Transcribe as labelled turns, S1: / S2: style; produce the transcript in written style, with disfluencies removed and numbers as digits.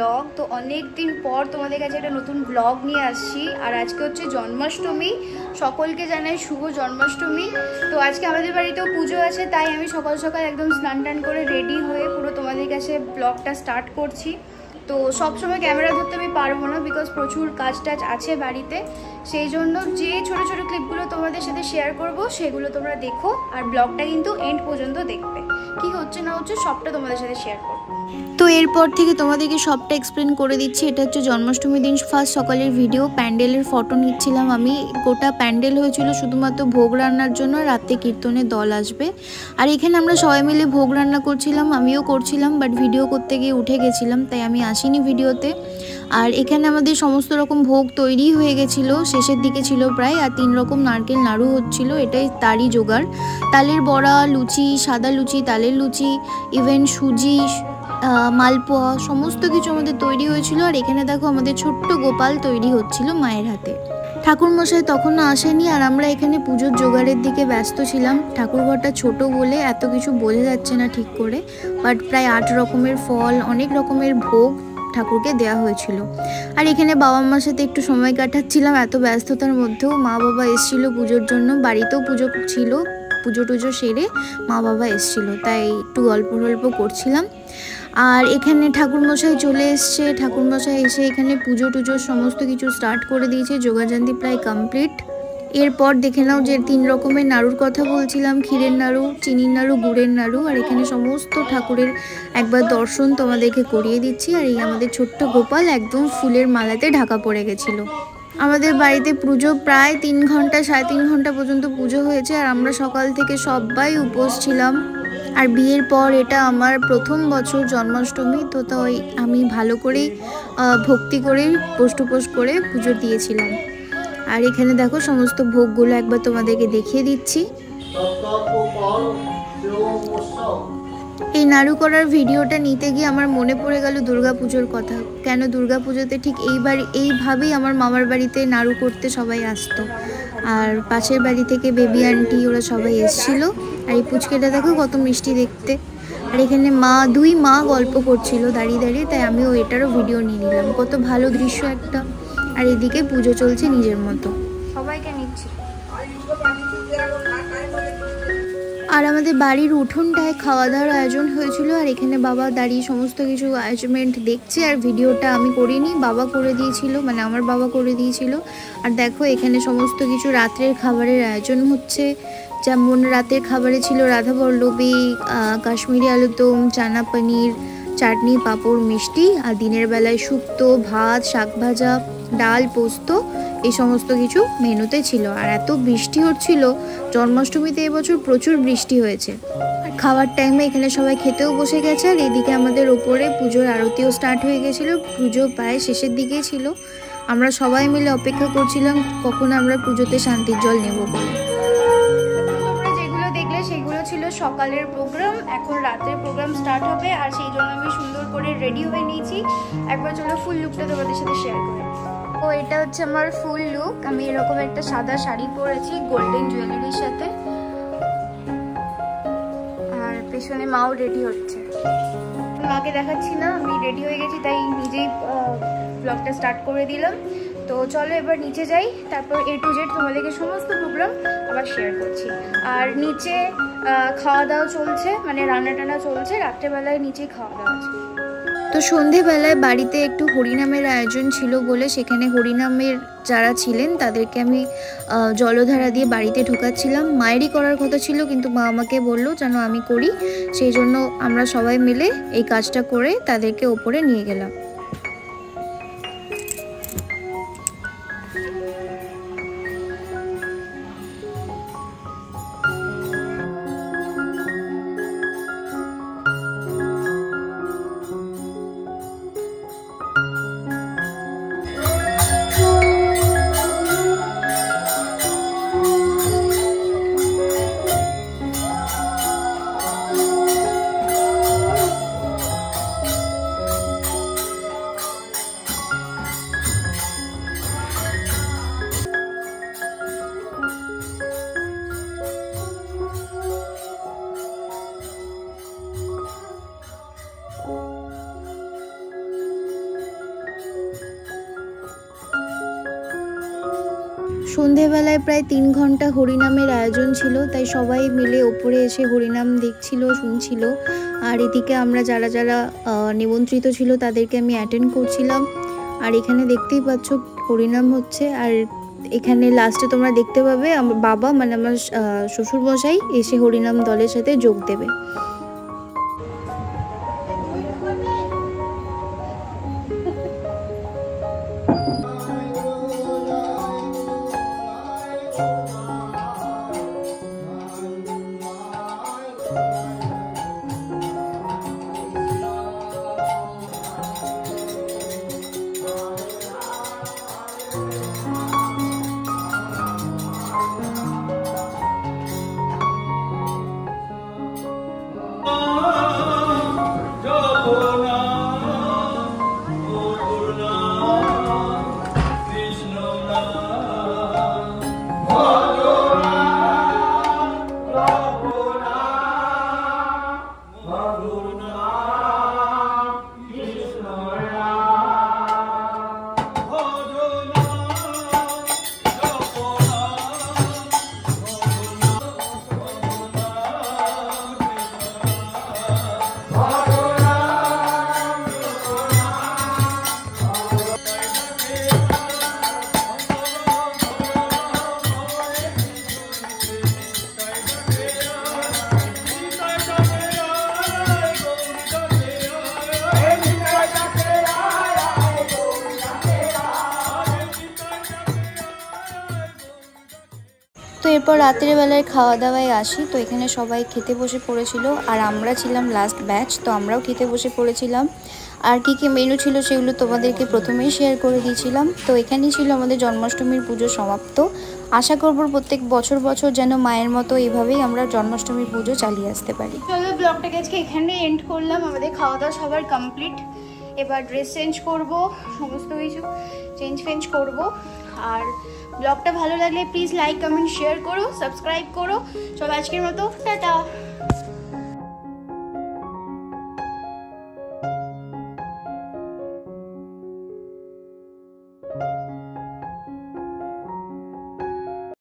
S1: Blog. তো অনেক দিন পর তোমাদের কাছে একটা নতুন ব্লগ নিয়ে আসছি। আর আজকে হচ্ছে জন্মাষ্টমী, সকলকে জানাই শুভ জন্মাষ্টমী। তো আজকে আমাদের বাড়িতেও পুজো আছে, তাই আমি সকাল সকাল একদম স্নান টান করে রেডি হয়ে পুরো তোমাদের কাছে ব্লগটা স্টার্ট করছি। তো সবসময় ক্যামেরা ধরতে আমি পারবো না, বিকজ প্রচুর কাজ টাজ আছে বাড়িতে। সেই জন্য যে ছোটো ছোটো ক্লিপগুলো তোমাদের সাথে শেয়ার করব সেগুলো তোমরা দেখো, আর ব্লগটা কিন্তু এন্ড পর্যন্ত দেখবে। কি হচ্ছে না হচ্ছে সবটা তোমাদের সাথে শেয়ার করবো। তো এরপর থেকে তোমাদেরকে সবটা এক্সপ্লেন করে দিচ্ছি। এটা হচ্ছে জন্মাষ্টমীর দিন ফার্স্ট সকালের ভিডিও। প্যান্ডেলের ফটো নিচ্ছিলাম আমি। গোটা প্যান্ডেল হয়েছিল শুধুমাত্র ভোগ রান্নার জন্য, রাতে কীর্তনের দল আসবে। আর এখানে আমরা সবাই মিলে ভোগ রান্না করছিলাম, আমিও করছিলাম, বাট ভিডিও করতে গিয়ে উঠে গেছিলাম, তাই আমি আসিনি ভিডিওতে। আর এখানে আমাদের সমস্ত রকম ভোগ তৈরি হয়ে গেছিলো, শেষের দিকে ছিল প্রায়। আর 3 রকম নারকেল নাড়ু হচ্ছিল, এটাই তারই জোগাড়। তালের বড়া, লুচি, সাদা লুচি, তালের লুচি, ইভেন সুজি, মালপোয়া, সমস্ত কিছু আমাদের তৈরি হয়েছিল। আর এখানে দেখো আমাদের ছোট্ট গোপাল তৈরি হচ্ছিল মায়ের হাতে। ঠাকুরমশাই তখনও আসেনি, আর আমরা এখানে পুজোর জোগাড়ের দিকে ব্যস্ত ছিলাম। ঠাকুরঘরটা ছোট বলে এত কিছু বোঝা যাচ্ছে না ঠিক করে, বাট প্রায় 8 রকমের ফল, অনেক রকমের ভোগ ঠাকুরকে দেওয়া হয়েছিল। আর এখানে বাবা মার সাথে একটু সময় কাটাচ্ছিলাম। এত ব্যস্ততার মধ্যেও মা বাবা এসেছিলো পুজোর জন্য, বাড়িতেও পুজো ছিল, পুজো টুজো সেরে মা বাবা এসেছিলো, তাই একটু গল্প করছিলাম। আর এখানে ঠাকুরমশাই চলে এসছে। ঠাকুরমশাই এসে এখানে পুজো টুজো সমস্ত কিছু স্টার্ট করে দিয়েছে। যোগাযান্তি প্রায় কমপ্লিট। এরপর দেখে নাও যে 3 রকমের নাড়ুর কথা বলছিলাম, ক্ষীরের নাড়ু, চিনির নাড়ু, গুড়ের নাড়ু। আর এখানে সমস্ত ঠাকুরের একবার দর্শন তোমাদেরকে করিয়ে দিচ্ছি। আর এই আমাদের ছোট্ট গোপাল একদম ফুলের মালাতে ঢাকা পড়ে গেছিলো। আমাদের বাড়িতে পুজো প্রায় 3 ঘন্টা, 3.5 ঘন্টা পর্যন্ত পুজো হয়েছে। আর আমরা সকাল থেকে সবাই উপোস ছিলাম। আর বিয়ের পর এটা আমার প্রথম বছর জন্মাষ্টমী, তো তাই আমি ভালো করেই ভক্তি করে পোষ করে পুজো দিয়েছিলাম। আর এখানে দেখো সমস্ত ভোগগুলো একবার তোমাদেরকে দেখিয়ে দিচ্ছি। এই নাড়ু করার ভিডিওটা নিতে গিয়ে আমার মনে পড়ে গেল দুর্গাপুজোর কথা। কেন দুর্গাপুজোতে ঠিক এইভাবেই আমার মামার বাড়িতে নাড়ু করতে সবাই আসতো। আর পাশের বাড়ি থেকে বেবি আন্টি ওরা সবাই এসেছিলো। আর এই পুচকেটা দেখো কত মিষ্টি দেখতে। আর এখানে দুই মা গল্প করছিল দাঁড়িয়ে দাঁড়িয়ে, তাই আমিও এটারও ভিডিও নিয়ে নিলাম। কত ভালো দৃশ্য একটা। আর এদিকে পুজো চলছে নিজের মতো, সবাইকে নিচ্ছি। আর আমাদের বাড়ির উঠোনটায় খাওয়া দাওয়ার আয়োজন হয়েছিল। আর এখানে বাবা দাঁড়িয়ে সমস্ত কিছু অ্যারেঞ্জমেন্ট দেখছে। আর ভিডিওটা আমি করিনি, বাবা করে দিয়েছিল, মানে আমার বাবা করে দিয়েছিল। আর দেখো এখানে সমস্ত কিছু রাত্রের খাবারের আয়োজন হচ্ছে। যেমন রাতের খাবারে ছিল রাধাবল্লভী, কাশ্মীরি আলুদম, চানা পনির, চাটনি, পাঁপড়, মিষ্টি। আর দিনের বেলায় শুক্তো, ভাত, শাক ভাজা, ডাল, পোস্ত, এই সমস্ত কিছু মেনুতে ছিল। আর এত বৃষ্টি হচ্ছিল জন্মাষ্টমীতে, এবছর প্রচুর বৃষ্টি হয়েছে। আর খাওয়ার টাইমে এখানে সবাই খেতেও বসে গেছে। আর এদিকে আমাদের ওপরে পুজোর আরতিও স্টার্ট হয়ে গেছিলো। পুজো প্রায় শেষের দিকেই ছিল। আমরা সবাই মিলে অপেক্ষা করছিলাম কখন আমরা পুজোতে শান্তির জল নেব বলে। তোমরা যেগুলো দেখলে সেগুলো ছিল সকালের প্রোগ্রাম। এখন রাতের প্রোগ্রাম স্টার্ট হবে, আর সেই জন্য আমি সুন্দর করে রেডি হয়ে নিয়েছি। একবার চলো ফুল লুকটা তোমাদের সাথে শেয়ার করি। ও এটা হচ্ছে আমার ফুল লুক। আমি এরকম একটা সাদা শাড়ি পরেছি গোল্ডেন জুয়েলারির সাথে। আর পেছনে মাও রেডি হচ্ছে। মাকে দেখাচ্ছি না, আমি রেডি হয়ে গেছি, তাই নিজেই ব্লগটা স্টার্ট করে দিলাম। তো চলো এবার নিচে যাই, তারপর A to Z তোমাদেরকে সমস্ত প্রোগ্রাম আবার শেয়ার করছি। আর নিচে খাওয়া দাওয়া চলছে, মানে রান্না টান্না চলছে। রাত্রেবেলায় নিচেই খাওয়া দাওয়া আছে। তো সন্ধেবেলায় বাড়িতে একটু হরিনামের আয়োজন ছিল বলে সেখানে হরিনামের যারা ছিলেন তাদেরকে আমি জলধারা দিয়ে বাড়িতে ঢোকাচ্ছিলাম। মায়েরই করার কথা ছিল, কিন্তু মা আমাকে বললো যেন আমি করি। সেই জন্য আমরা সবাই মিলে এই কাজটা করে তাদেরকে ওপরে নিয়ে গেলাম। সন্ধেবেলায় প্রায় 3 ঘন্টা হরিনামের আয়োজন ছিল, তাই সবাই মিলে ওপরে এসে হরিনাম দেখছিল, শুনছিল। আর এদিকে আমরা যারা যারা নিমন্ত্রিত ছিল তাদেরকে আমি অ্যাটেন্ড করছিলাম। আর এখানে দেখতেই পাচ্ছ হরিনাম হচ্ছে। আর এখানে লাস্টে তোমরা দেখতে পাবে আমার বাবা মানে আমার শ্বশুরমশাই এসে হরিনাম দলের সাথে যোগ দেবে। তো এরপর রাতের বেলায় খাওয়া দাওয়ায় আসি। তো এখানে সবাই খেতে বসে পড়েছিল আর আমরা ছিলাম লাস্ট ব্যাচ, তো আমরাও খেতে বসে পড়েছিলাম। আর কী কী মেনু ছিল সেগুলো তোমাদেরকে প্রথমেই শেয়ার করে দিয়েছিলাম। তো এখানেই ছিল আমাদের জন্মাষ্টমীর পুজো সমাপ্ত। আশা করব প্রত্যেক বছর যেন মায়ের মতো এইভাবেই আমরা জন্মাষ্টমীর পুজো চালিয়ে আসতে পারি। চলো ব্লগটাকে আজকে এখানে এন্ড করলাম। আমাদের খাওয়া দাওয়া সবার কমপ্লিট। এবার ড্রেস চেঞ্জ করব, সমস্ত কিছু চেঞ্জ করব। আর ব্লগটা ভালো লাগলে প্লিজ লাইক কমেন্ট শেয়ার করো, সাবস্ক্রাইব করো। চলো আজকের মতো টাটা।